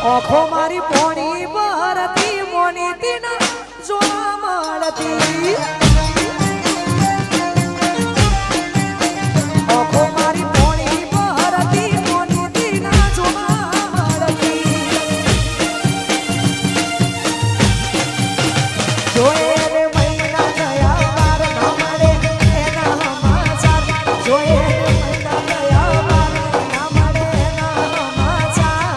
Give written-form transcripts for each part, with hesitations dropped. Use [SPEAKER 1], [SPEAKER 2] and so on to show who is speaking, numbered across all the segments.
[SPEAKER 1] આંખો મારી પોણી ભરતી મોની તીના જોવા મળતી આંખો મારી પોણી ભરતી મોની તીના જોવા મળતી જોએ રે મહિના થયા વાર ના મળે એના સમાચાર જોએ રે મહિના થયા વાર ના મળે એના સમાચાર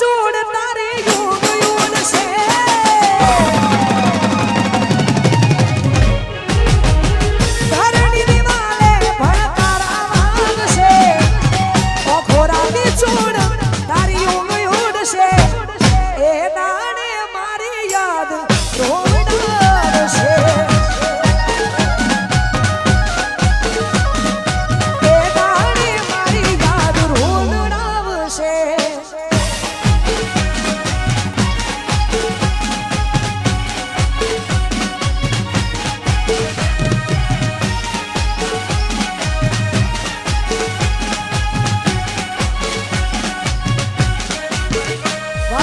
[SPEAKER 1] જોડ તારે યુગ યુગ છે ધરણી દિવાલે ભણકારા વાગશે ઓ ખોરાકી જોડ તારી યુગ યુગ છે એ દાડે મારી યાદ રોવડાવશે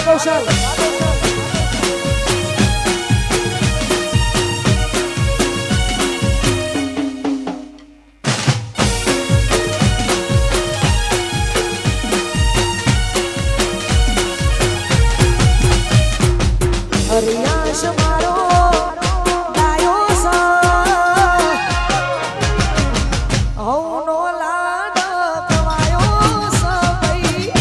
[SPEAKER 1] કૌશલ હરિયાશ મારો ગાયો હવનો લાડ કવાયો સભઈ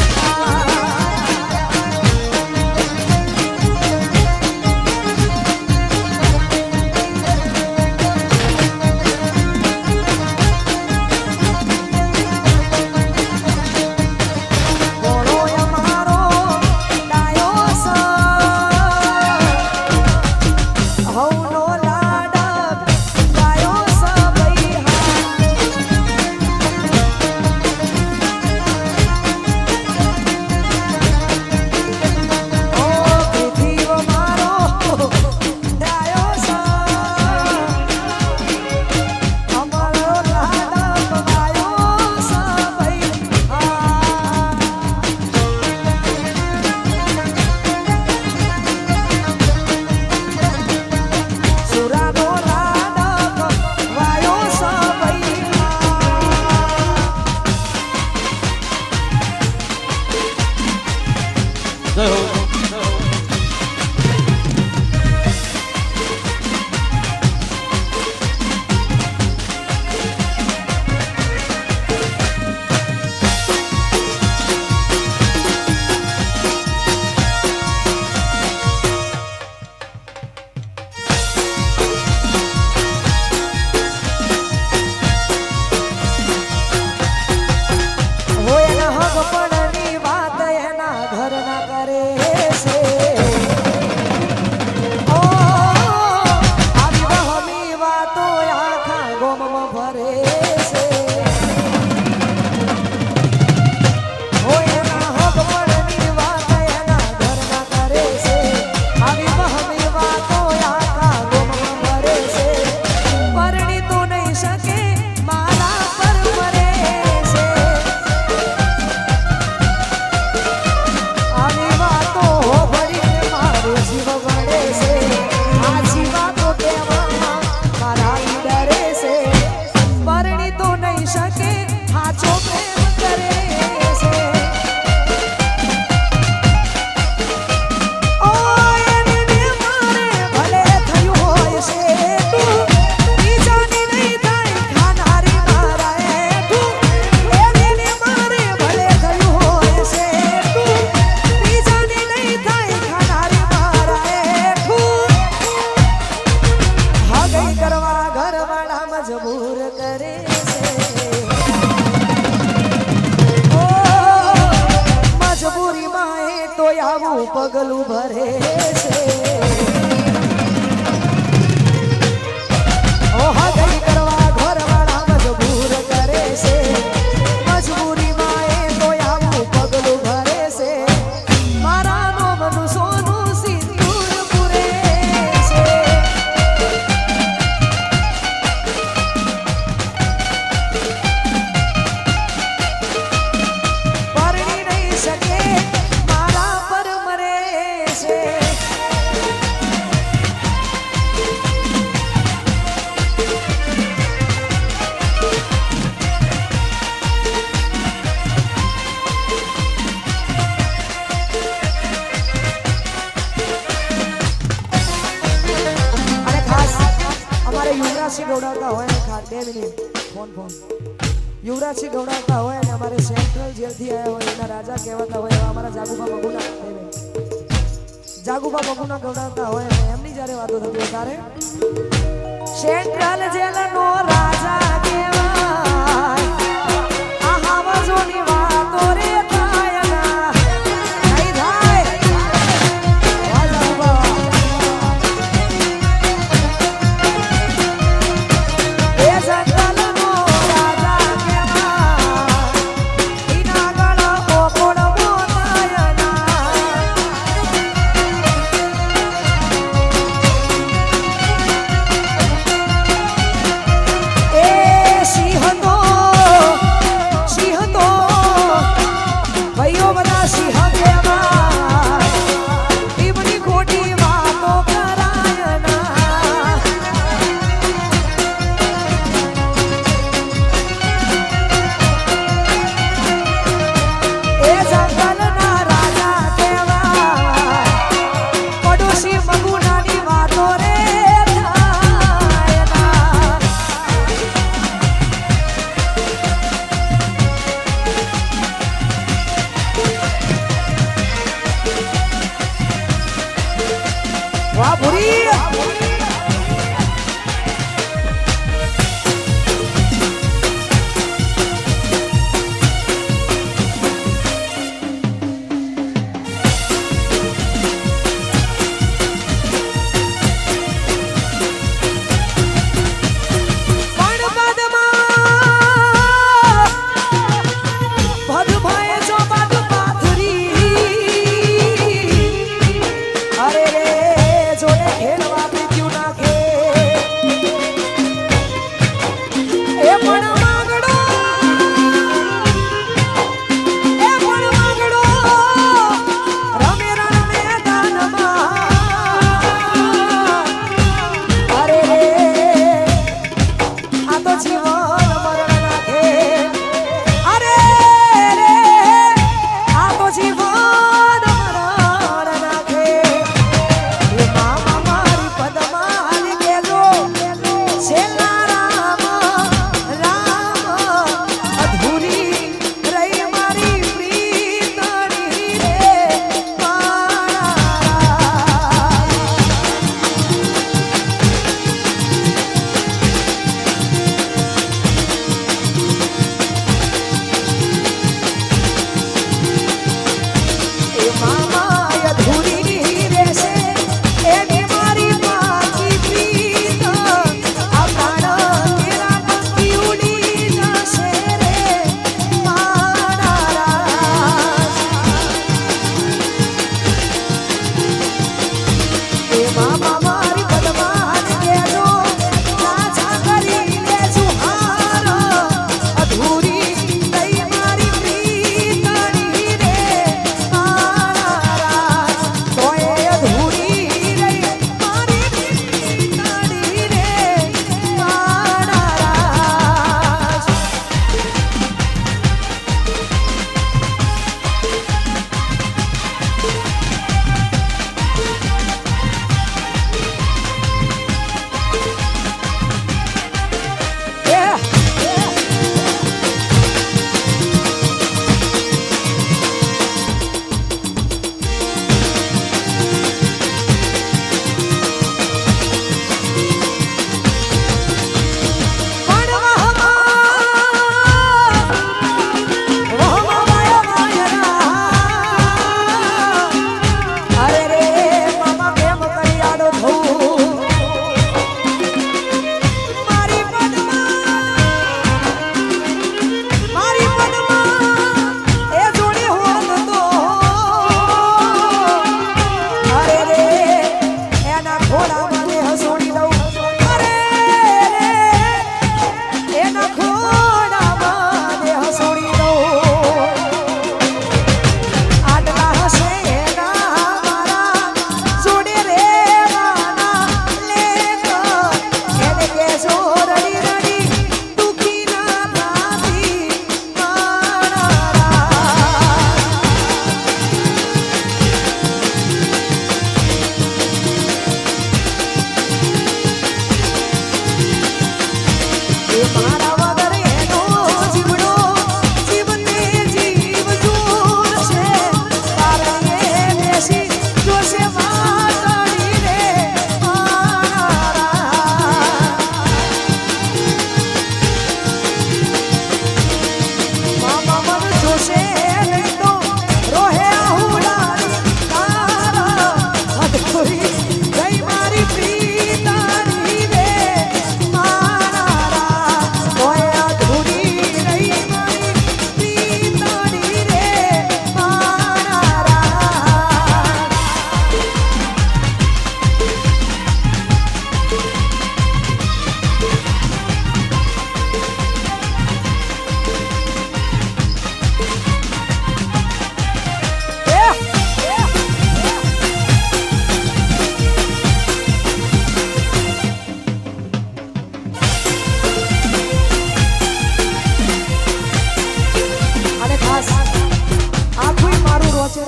[SPEAKER 1] પગલું ભરે છે ઓ હગઈ કરવા ઘરવાળા મજબૂર કરે છે મજબૂરીમાં એ તો આવું પગલું ભરે છે મારા નોમનું સોનું સિંદૂર પૂરે છે પરણી નહીં શકે મારા પર મરે છે અને ખાસ અમારે યુવરાજસિંહ ગોડાવતા હોય ને ખાસ 2 મિનિટ ફોન યુવરાજસિંહ ગવડાવતા હોય અને અમારે સેન્ટ્રલ જેલથી આવ્યા હોય એના રાજા કહેવાતા હોય એવા અમારા જાગુબા બગુના ગવડાવતા હોય અને એમની જ્યારે વાતો થતી હોય ત્યારે સેન્ટ્રલ જેલનો રાજા કહેવાય આ હાવજોની વાતો રે થાય ના નહીં થાય વાહ જાગુબા એ સેન્ટ્રલનો રાજા કહેવાય ઈના ગળો કોકોડ મોતાય ના એ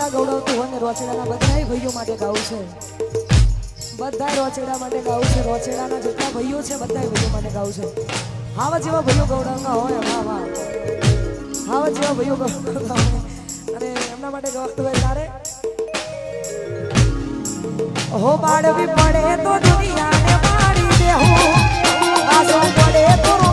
[SPEAKER 1] રોચેડા ગૌડવતું હોય ને રોચેડાના બધાય ભાઈઓ માટે ગાવું છે બધાય રોચેડા માટે ગાવું છે રોચેડાના જેટલા ભાઈઓ છે બધાય ભાઈઓ માટે ગાવું છે હાવા જેવા ભાઈઓ ગૌડવના હોય વાહ વાહ હાવા જેવા ભાઈઓ ગૌડવના હોય અને એમના માટે ગાવતું હોય તારે હો બાળવી પડે તો દુનિયાને મારી દેહું આસો પડે તો